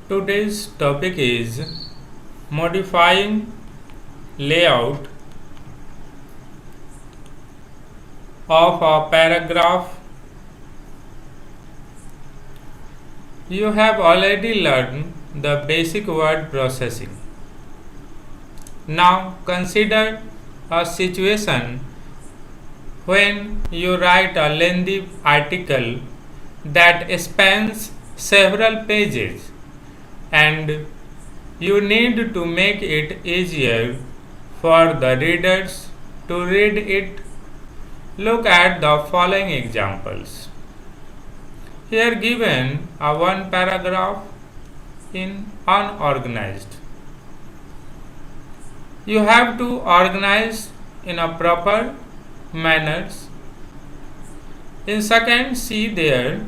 Today's topic is modifying layout of a paragraph. You have already learned the basic word processing. Now consider a situation when you write a lengthy article that spans several pages and you need to make it easier for the readers to read it. Look at the following examples. Here given a one paragraph in unorganized. You have to organize in a proper manners. In second, see there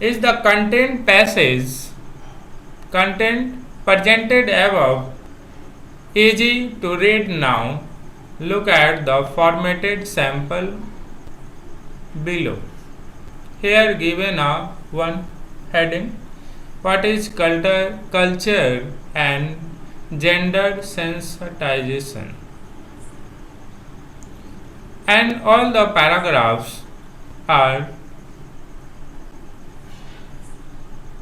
is the content presented above easy to read now. Look at the formatted sample below. Here given a one heading, what is culture and gender sensitization, and all the paragraphs are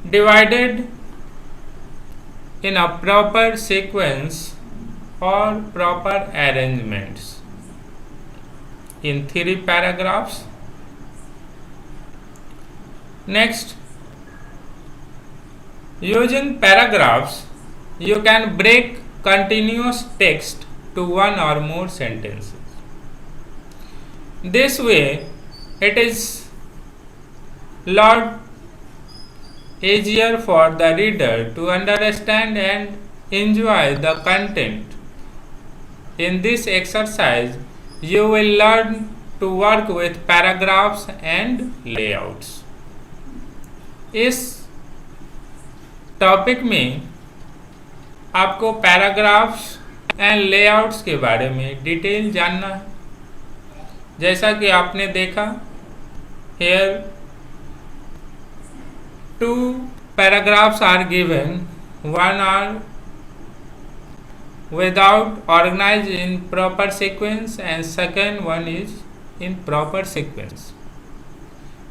divided in a proper sequence or proper arrangements in 3 paragraphs. Next, using paragraphs, you can break continuous text to one or more sentences. This way, it is lot easier for the reader to understand and enjoy the content. In this exercise, you will learn to work with paragraphs and layouts. इस topic में आपको paragraphs and layouts के बारे में detail जानना है. जैसा कि आपने देखा, here 2 paragraphs are given. One are without organized in proper sequence and second one is in proper sequence.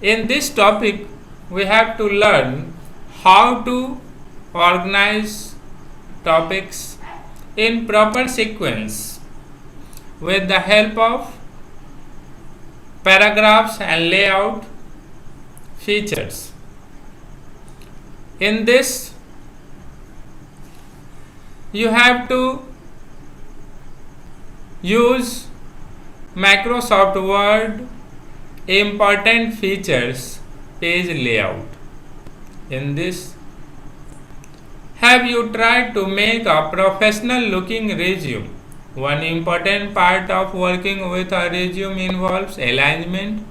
In this topic, we have to learn how to organize topics in proper sequence with the help of paragraphs and layout features. In this, you have to use Microsoft Word important features page layout. In this, have you tried to make a professional looking resume? One important part of working with a resume involves alignment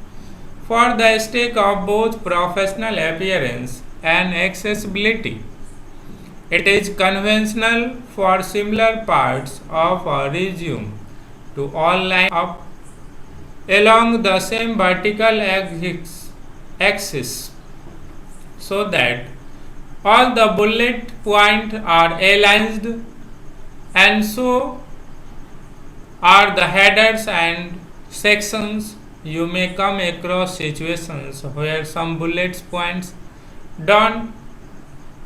for the sake of both professional appearance and accessibility. It is conventional for similar parts of a resume to all line up along the same vertical axis so that all the bullet points are aligned, and so are the headers and sections. You may come across situations where some bullet points don't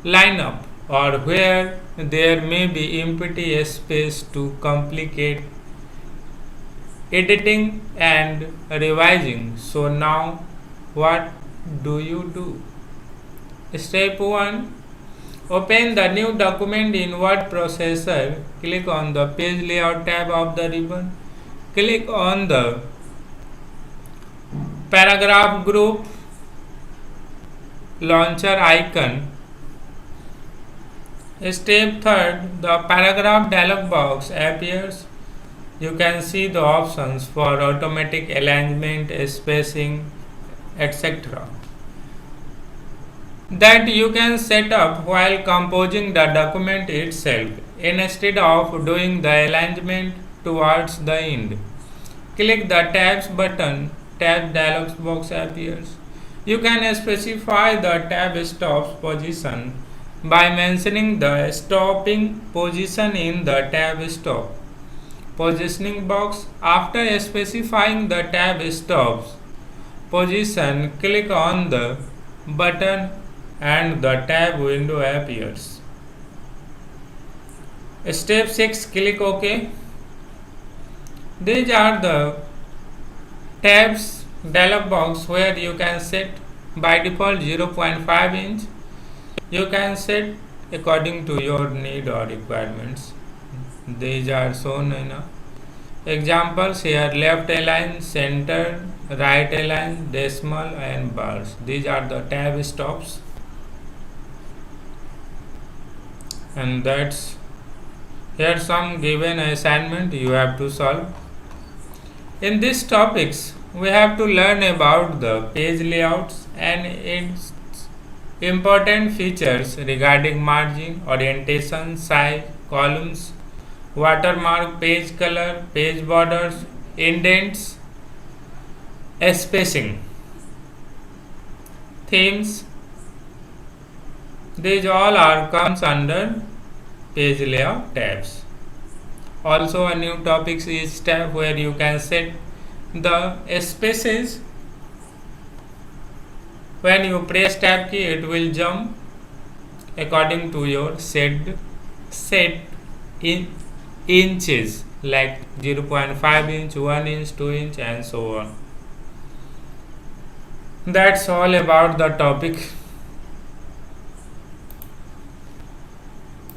line up or where there may be empty space to complicate editing and revising. So now what do you do? Step 1. Open the new document in word processor. Click on the page layout tab of the ribbon. Click on the paragraph group launcher icon. Step 3. The paragraph dialog box appears. You can see the options for automatic alignment, spacing, etc. that you can set up while composing the document itself instead of doing the alignment towards the end. Click the tabs button. Tab dialog box appears. You can specify the tab stops position by mentioning the stopping position in the tab stop positioning box. After specifying the tab stops position, click on the button and the tab window appears. Step 6, click OK. These are the tabs dialog box where you can set by default 0.5 inch. You can set according to your need or requirements. These are shown in examples here: left align, center, right align, decimal and bars. These are the tab stops, and that's here some given assignment you have to solve. In these topics we have to learn about the page layouts and its important features regarding margin, orientation, size, columns, watermark, page color, page borders, indents, spacing, themes. These all are comes under page layout tabs. Also a new topic is tab where you can set the spaces. When you press tab key, it will jump according to your set in inches, like 0.5 inch, 1 inch, 2 inch and so on. That's all about the topic.